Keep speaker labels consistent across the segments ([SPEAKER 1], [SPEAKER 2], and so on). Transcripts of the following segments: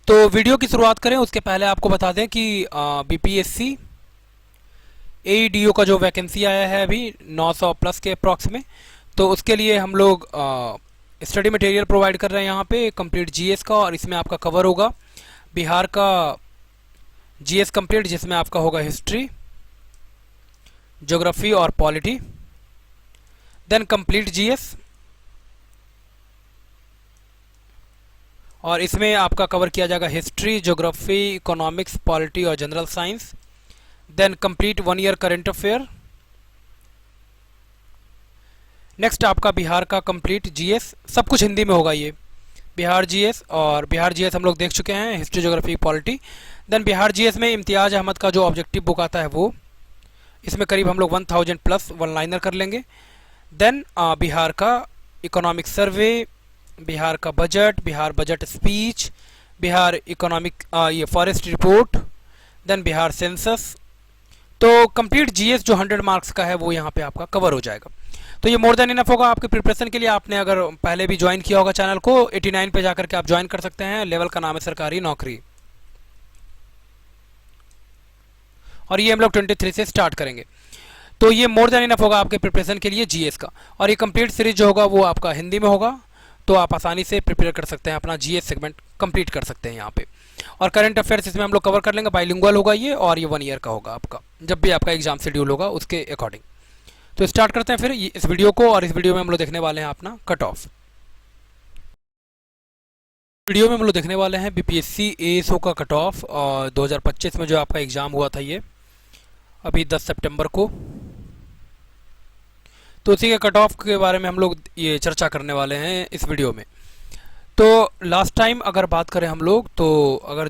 [SPEAKER 1] तो वीडियो की शुरुआत करें उसके पहले आपको बता दें कि बीपीएससी एईडीओ का जो वैकेंसी आया है अभी 900 प्लस के अप्रॉक्स में, तो उसके लिए हम लोग स्टडी मटेरियल प्रोवाइड कर रहे हैं यहाँ पे कंप्लीट जीएस का। और इसमें आपका कवर होगा बिहार का जीएस कंप्लीट, जिसमें आपका होगा हिस्ट्री, ज्योग्राफी और पॉलिटी, देन कंप्लीट जीएस, और इसमें आपका कवर किया जाएगा हिस्ट्री, ज्योग्राफी, इकोनॉमिक्स, पॉलिटी और general science, then complete 1 year current affair. Next आपका बिहार का कंप्लीट जीएस, सब कुछ हिंदी में होगा ये बिहार जीएस। और बिहार जीएस हम लोग देख चुके हैं, history, geography, polity. Then Bihar GS में इम्तियाज अहमद का जो ऑब्जेक्टिव बुक आता है वो, इसमें करीब हम लोग 1000 प्लस वन लाइनर कर लेंगे। देन बिहार का इकोनॉमिक सर्वे, बिहार का budget, Bihar budget speech, Bihar economic ये forest report, then Bihar census. तो कंप्लीट जीएस जो 100 मार्क्स का है वो यहाँ पे आपका कवर हो जाएगा। तो ये मोर देन इनफ होगा आपके प्रिपरेशन के लिए। आपने अगर पहले भी ज्वाइन किया होगा चैनल को, 89 पे जाकर के आप ज्वाइन कर सकते हैं। लेवल का नाम है सरकारी नौकरी, और ये हम लोग 23 से स्टार्ट करेंगे। तो ये मोर देन इनफ होगा आपके प्रिपरेशन के लिए जीएस का। और ये कंप्लीट सीरीज जो होगा वो आपका हिंदी में होगा, तो आप आसानी से प्रिपेयर कर सकते हैं, अपना जीएस सेगमेंट कंप्लीट कर सकते हैं यहाँ पे। और करंट अफेयर्स इसमें हम लोग कवर कर लेंगे, बाइलिंगुअल होगा ये, और ये 1 ईयर का होगा आपका, जब भी आपका एग्जाम शेड्यूल होगा उसके अकॉर्डिंग। तो स्टार्ट करते हैं फिर इस वीडियो को। और इस वीडियो में हम लोग देखने वाले हैं अपना कट ऑफ। वीडियो में हम लोग देखने वाले हैं बीपीएससी एएसओ का कट ऑफ, और 2025 में जो आपका एग्जाम हुआ था ये अभी 10 सितंबर को, तो उसी के कट ऑफ के बारे में हम लोग ये चर्चा करने वाले हैं इस वीडियो में। तो लास्ट टाइम अगर बात करें हम लोग, तो अगर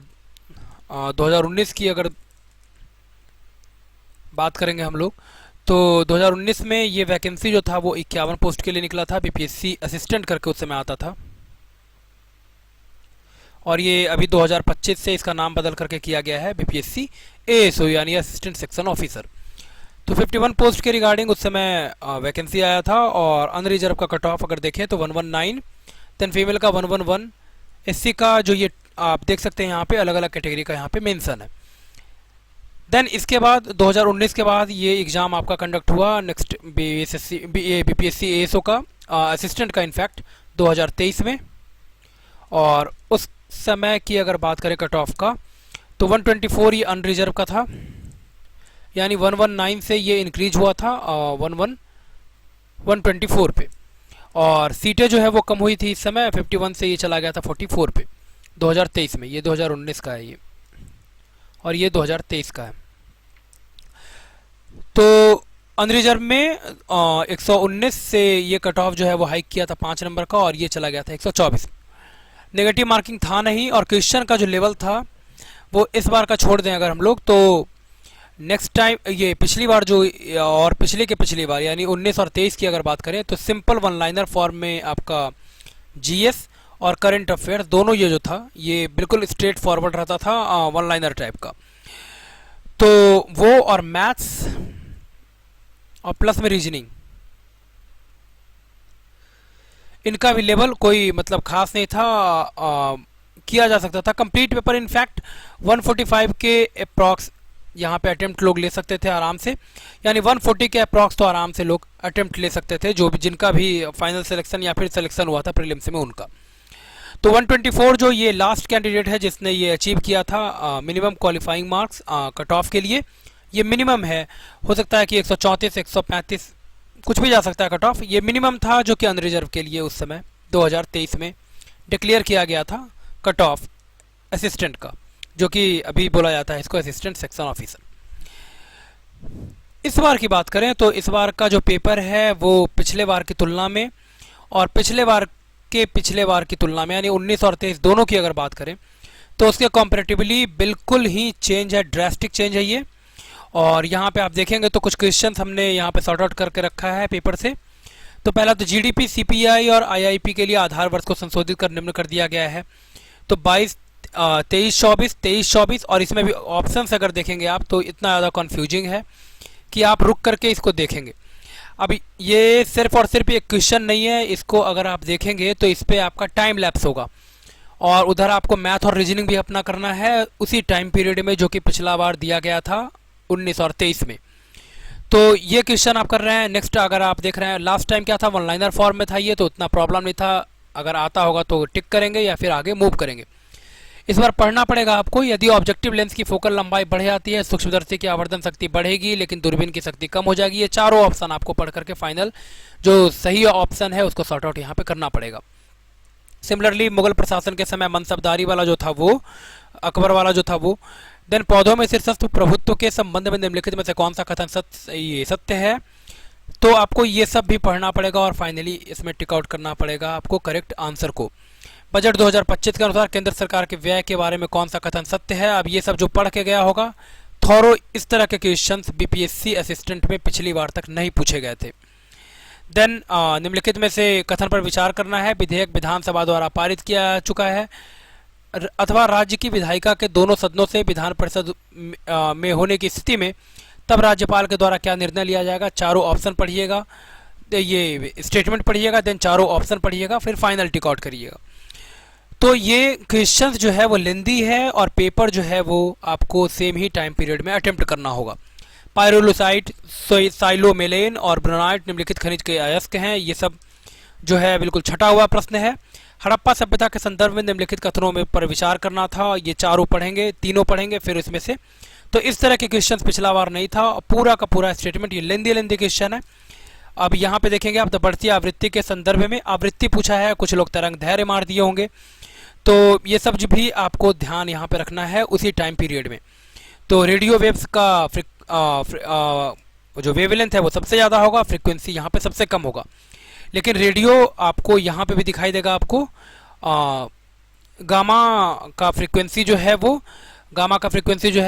[SPEAKER 1] 2019 की अगर बात करेंगे हम लोग, तो 2019 में ये वैकेंसी जो था वो 51 पोस्ट के लिए निकला था। बीपीएससी असिस्टेंट करके उस समय आता था, और ये अभी 2025 से इसका नाम बदल करके किया गया है बीपीएससी एएसओ, यानी असिस्टेंट सेक्शन ऑफिसर। तो 51 पोस्ट के रिगार्डिंग उस समय वैकेंसी आया था। और अनरिजर्व का कट ऑफ अगर देखें तो 119, देन फीमेल का 111, एससी का जो ये आप देख सकते हैं यहाँ पे अलग अलग कैटेगरी का यहाँ पे मेंशन है। देन इसके बाद 2019 के बाद ये एग्ज़ाम आपका कंडक्ट हुआ नेक्स्ट बीपीएससी एएसओ का असिस्टेंट का, इनफैक्ट 2023 में। और उस समय की अगर बात करें कट ऑफ का, तो 124 ये अनरिजर्व का था, यानी 119 से ये इंक्रीज हुआ था 124 पे। और सीटें जो है वो कम हुई थी इस समय, 51 से ये चला गया था 44 पे 2023 में। ये 2019 का है ये, और ये 2023 का है। तो अनरिजर्व में 119 से ये कट ऑफ जो है वो हाइक किया था 5 नंबर का, और ये चला गया था 124। नेगेटिव मार्किंग था नहीं, और क्वेश्चन का जो लेवल था वो इस बार का छोड़ दें अगर हम लोग, तो नेक्स्ट टाइम ये पिछली बार जो, और पिछले के पिछली बार यानी 19 और 23 की अगर बात करें, तो सिंपल वन लाइनर फॉर्म में आपका जीएस और करंट अफेयर दोनों ये जो था ये बिल्कुल स्ट्रेट फॉरवर्ड रहता था, वन लाइनर टाइप का। तो वो और मैथ्स और प्लस में रीजनिंग, इनका भी लेवल कोई मतलब खास नहीं था, किया जा सकता था कंप्लीट पेपर। इनफैक्ट 145 के अप्रॉक्स यहाँ पे अटेम्प्ट लोग ले सकते थे आराम से, यानी 140 के अप्रॉक्स तो आराम से लोग अटेम्प्ट ले सकते थे, जो भी जिनका भी फाइनल सिलेक्शन या फिर सिलेक्शन हुआ था प्रीलिम्स में उनका। तो 124 जो ये लास्ट कैंडिडेट है जिसने ये अचीव किया था minimum qualifying marks cut off के लिए, ये मिनिमम है। हो सकता है कि 134 135 कुछ भी जा सकता है कट ऑफ, ये मिनिमम था जो कि अनरिजर्व के लिए उस समय 2023 में डिक्लेयर किया गया था कट ऑफ असिस्टेंट का, जो कि अभी बोला जाता है इसको असिस्टेंट सेक्शन ऑफिसर। इस बार की बात करें तो इस बार का जो पेपर है वो पिछले बार की तुलना में, और पिछले बार की तुलना में यानी 19 और 23 दोनों की अगर बात करें, तो उसके कंपैरेटिवली बिल्कुल ही चेंज है, ड्रास्टिक चेंज है ये। और यहाँ पे आप देखेंगे तो कुछ क्वेश्चन हमने यहाँ पे सॉर्ट आउट करके रखा है पेपर से। तो पहला तो जीडीपी, सीपीआई और आईआईपी के लिए आधार वर्ष को संशोधित कर निम्न कर दिया गया है। तो 23-24 और इसमें भी ऑप्शंस अगर देखेंगे आप तो इतना ज़्यादा कन्फ्यूजिंग है कि आप रुक करके इसको देखेंगे। अब ये सिर्फ और सिर्फ एक क्वेश्चन नहीं है, इसको अगर आप देखेंगे तो इस पर आपका टाइम लैप्स होगा, और उधर आपको मैथ और रीजनिंग भी अपना करना है उसी टाइम पीरियड में जो कि पिछला बार दिया गया था 19 और 23 में। तो ये क्वेश्चन आप कर रहे हैं। नेक्स्ट अगर आप देख रहे हैं लास्ट टाइम क्या था, वन लाइनर फॉर्म में था ये, तो उतना प्रॉब्लम नहीं था। अगर आता होगा तो टिक करेंगे या फिर आगे मूव करेंगे। इस बार पढ़ना पड़ेगा आपको। यदि ऑब्जेक्टिव लेंस की फोकल लंबाई बढ़ जाती है, सूक्ष्मदर्शी की आवर्धन शक्ति बढ़ेगी लेकिन दूरबीन की शक्ति कम हो जाएगी। ये चारों ऑप्शन आपको पढ़ करके फाइनल जो सही ऑप्शन है उसको सॉर्ट आउट यहाँ पे करना पड़ेगा। सिमिलरली मुगल प्रशासन के समय मनसबदारी वाला जो था वो, अकबर वाला जो था वो। देन पौधों में शीर्षस्थ प्रभुत्व के संबंध में निम्नलिखित में से कौन सा कथन सत्य है, तो आपको ये सब भी पढ़ना पड़ेगा और फाइनली इसमें टिक आउट करना पड़ेगा आपको करेक्ट आंसर को। बजट 2025 के अनुसार केंद्र सरकार के व्यय के बारे में कौन सा कथन सत्य है। अब ये सब जो पढ़ के गया होगा थोरो, इस तरह के क्वेश्चंस बीपीएससी असिस्टेंट में पिछली बार तक नहीं पूछे गए थे। देन निम्नलिखित में से कथन पर विचार करना है। विधेयक विधानसभा द्वारा पारित किया चुका है अथवा राज्य की विधायिका के दोनों सदनों से विधान परिषद में होने की स्थिति में तब राज्यपाल के द्वारा क्या निर्णय लिया जाएगा। चारों ऑप्शन पढ़िएगा, ये स्टेटमेंट पढ़िएगा, देन चारों ऑप्शन पढ़िएगा, फिर फाइनल टिक आउट करिएगा। तो ये क्वेश्चंस जो है वो लेंदी है और पेपर जो है वो आपको सेम ही टाइम पीरियड में अटेम्प्ट करना होगा। पायरोलुसाइट, साइलोमेलेन और ब्रोनाइट निम्नलिखित खनिज के अयस्क हैं। ये सब जो है बिल्कुल छटा हुआ प्रश्न है। हड़प्पा सभ्यता के संदर्भ में निम्नलिखित कथनों में पर विचार करना था। ये चारों पढ़ेंगे, तीनों पढ़ेंगे फिर इसमें से। तो इस तरह के क्वेश्चंस पिछला बार नहीं था। पूरा का पूरा स्टेटमेंट ये लेंदी क्वेश्चन है। अब यहाँ पे देखेंगे आप, बढ़ती आवृत्ति के संदर्भ में आवृत्ति पूछा है, कुछ लोग तरंग धैर्य मार दिए होंगे। तो ये सब भी आपको ध्यान यहाँ पे रखना है उसी टाइम पीरियड में। तो रेडियो वेव्स का जो वेवलेंथ है वो सबसे ज़्यादा होगा, फ्रीक्वेंसी यहाँ पे सबसे कम होगा। लेकिन रेडियो आपको यहाँ पे भी दिखाई देगा आपको गामा का फ्रीक्वेंसी जो है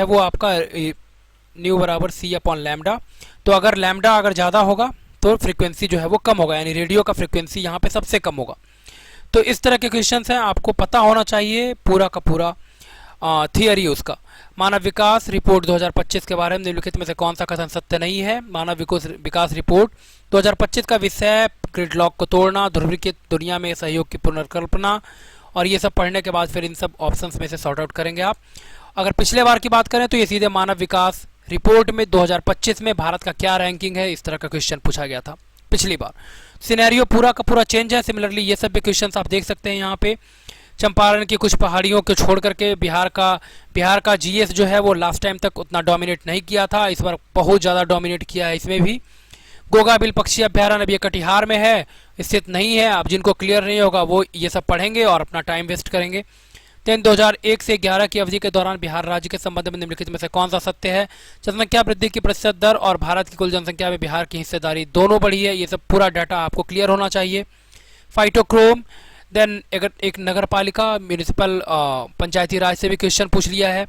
[SPEAKER 1] वो आपका न्यू बराबर सी अपॉन लैम्डा। तो अगर लैम्डा अगर ज़्यादा होगा तो फ्रीक्वेंसी जो है वो कम होगा, यानी रेडियो का फ्रीक्वेंसी यहाँ पे सबसे कम होगा। तो इस तरह के क्वेश्चंस हैं, आपको पता होना चाहिए पूरा का पूरा थियरी उसका। मानव विकास रिपोर्ट 2025 के बारे में निम्नलिखित में से कौन सा कथन सत्य नहीं है। मानव विकास रिपोर्ट 2025 का विषय ग्रिडलॉक को तोड़ना, ध्रुवीकृत दुनिया में सहयोग की पुनर्कल्पना, और ये सब पढ़ने के बाद फिर इन सब ऑप्शंस में से सॉर्ट आउट करेंगे आप। अगर पिछले बार की बात करें तो ये सीधे मानव विकास रिपोर्ट में 2025 में भारत का क्या रैंकिंग है, इस तरह का क्वेश्चन पूछा गया था पिछली बार। सिनेरियो पूरा का पूरा चेंज है। सिमिलरली ये सब भी क्वेश्चन आप देख सकते हैं यहाँ पे। चंपारण की कुछ पहाड़ियों को छोड़ करके बिहार का जीएस जो है वो लास्ट टाइम तक उतना डोमिनेट नहीं किया था, इस बार बहुत ज़्यादा डोमिनेट किया है इसमें भी। गोगाबिल पक्षी अभ्यारण्य, अब ये कटिहार में है, स्थित नहीं है। अब जिनको क्लियर नहीं होगा वो ये सब पढ़ेंगे और अपना टाइम वेस्ट करेंगे। देन 2001 से 11 की अवधि के दौरान बिहार राज्य के संबंध में निम्नलिखित में से कौन सा सत्य है। जनसंख्या वृद्धि की प्रतिशत दर और भारत की कुल जनसंख्या में बिहार की हिस्सेदारी दोनों बढ़ी है। ये सब पूरा डाटा आपको क्लियर होना चाहिए। फाइटोक्रोम, देन एक नगर पालिका म्यूनिसिपल पंचायती राज से भी क्वेश्चन पूछ लिया है।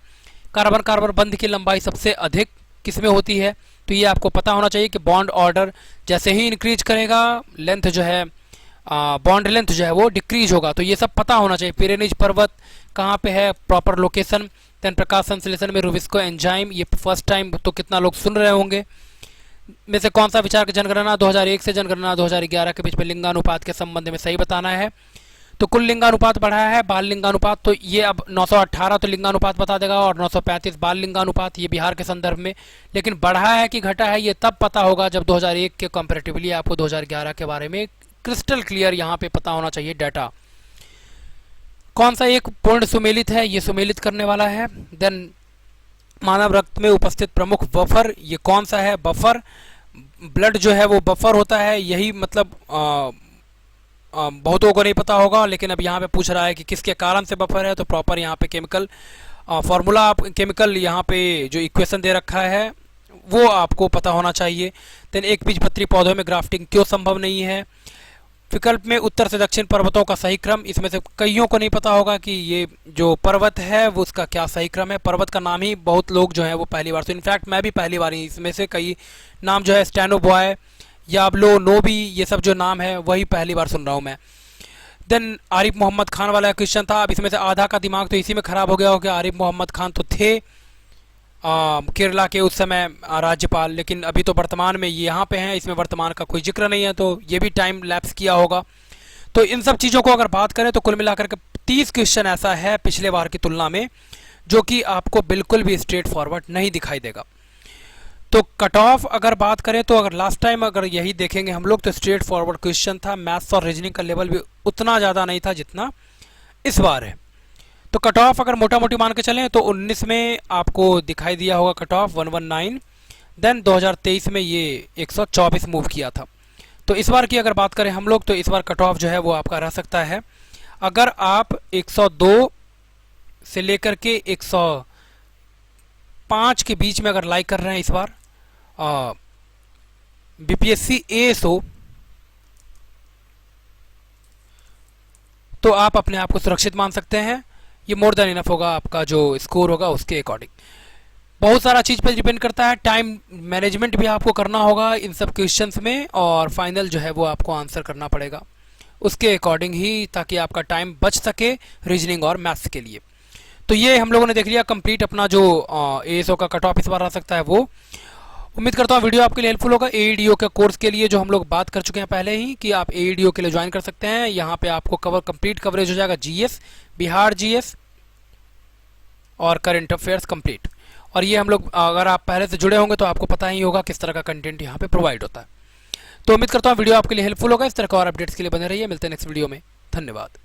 [SPEAKER 1] कार्बन बंध की लंबाई सबसे अधिक किसमें होती है, तो ये आपको पता होना चाहिए कि बॉन्ड ऑर्डर जैसे ही इंक्रीज करेगा लेंथ जो है बॉन्ड लेंथ जो है वो डिक्रीज होगा। तो ये सब पता होना चाहिए। पिरेनीज पर्वत कहाँ पे है, प्रॉपर लोकेशन। देन प्रकाश संश्लेषण में रुबिस्को एंजाइम, ये फर्स्ट टाइम तो कितना लोग सुन रहे होंगे। में से कौन सा विचार की जनगणना 2001 से जनगणना 2011 के बीच में लिंगानुपात के संबंध में सही बताना है। तो कुल लिंगानुपात बढ़ा है, बाल लिंगानुपात तो ये अब 918 तो लिंगानुपात बता देगा और 935 बाल लिंगानुपात, ये बिहार के संदर्भ में। लेकिन बढ़ा है कि घटा है ये तब पता होगा जब 2001 के कंपैरेटिवली आपको 2011 के बारे में क्रिस्टल क्लियर यहाँ पे पता होना चाहिए डाटा। कौन सा एक पूर्ण सुमेलित है, ये सुमेलित करने वाला है। देन मानव रक्त में उपस्थित प्रमुख बफर, ये कौन सा है। बफर ब्लड जो है वो बफर होता है, यही मतलब बहुतों को नहीं पता होगा, लेकिन अब यहाँ पे पूछ रहा है कि किसके कारण से बफर है। तो प्रॉपर यहाँ पे केमिकल फॉर्मूला, आप केमिकल यहाँ पे जो इक्वेशन दे रखा है वो आपको पता होना चाहिए। देन एक बीजपत्री पौधों में ग्राफ्टिंग क्यों संभव नहीं है। विकल्प में उत्तर से दक्षिण पर्वतों का सही क्रम, इसमें से कईयों को नहीं पता होगा कि ये जो पर्वत है वो उसका क्या सही क्रम है। पर्वत का नाम ही बहुत लोग जो है वो पहली बार, तो इनफैक्ट मैं भी पहली बार ही, इसमें से कई नाम जो है स्टैनो बॉय, याबलो, नोबी, ये सब जो नाम है वही पहली बार सुन रहा हूँ मैं। देन आरिफ मोहम्मद खान वाला क्वेश्चन था। अब इसमें से आधा का दिमाग तो इसी में खराब हो गया हो कि आरिफ मोहम्मद खान तो थे केरला के उस समय राज्यपाल, लेकिन अभी तो वर्तमान में ये यहाँ पे हैं, इसमें वर्तमान का कोई जिक्र नहीं है, तो ये भी टाइम लैप्स किया होगा। तो इन सब चीज़ों को अगर बात करें तो कुल मिलाकर के 30 क्वेश्चन ऐसा है पिछले बार की तुलना में जो कि आपको बिल्कुल भी स्ट्रेट फॉरवर्ड नहीं दिखाई देगा। तो कट ऑफ अगर बात करें तो अगर लास्ट टाइम अगर यही देखेंगे हम लोग तो स्ट्रेट फॉरवर्ड क्वेश्चन था, मैथ्स और रीजनिंग का लेवल भी उतना ज़्यादा नहीं था जितना इस बार है। तो कट ऑफ अगर मोटा मोटी मान के चलें तो 19 में आपको दिखाई दिया होगा कट ऑफ 119, देन 2023 में ये 124 मूव किया था। तो इस बार की अगर बात करें हम लोग तो इस बार कट ऑफ जो है वो आपका रह सकता है, अगर आप 102 से लेकर के 105 के बीच में अगर लाइक कर रहे हैं इस बार बीपीएससी एएसओ, तो आप अपने आप को सुरक्षित मान सकते हैं। ये मोर देन इनफ होगा, आपका जो स्कोर होगा उसके अकॉर्डिंग। बहुत सारा चीज़ पर डिपेंड करता है, टाइम मैनेजमेंट भी आपको करना होगा इन सब क्वेश्चंस में, और फाइनल जो है वो आपको आंसर करना पड़ेगा उसके अकॉर्डिंग ही, ताकि आपका टाइम बच सके रीजनिंग और मैथ्स के लिए। तो ये हम लोगों ने देख लिया कंप्लीट अपना जो एएसओ का कट ऑफ इस बार आ सकता है वो। उम्मीद करता हूँ वीडियो आपके लिए हेल्पफुल होगा। एईडीओ के कोर्स के लिए जो हम लोग बात कर चुके हैं पहले ही कि आप एईडीओ के लिए ज्वाइन कर सकते हैं। यहाँ पे आपको कंप्लीट कवरेज हो जाएगा जीएस, बिहार जीएस और करंट अफेयर्स कंप्लीट। और ये हम लोग अगर आप पहले से जुड़े होंगे तो आपको पता ही होगा किस तरह का कंटेंट यहाँ पे प्रोवाइड होता है। तो उम्मीद करता हूँ वीडियो आपके लिए हेल्पफुल होगा। इस तरह का और अपडेट्स के लिए बने रहिए। मिलते हैं नेक्स्ट वीडियो में। धन्यवाद।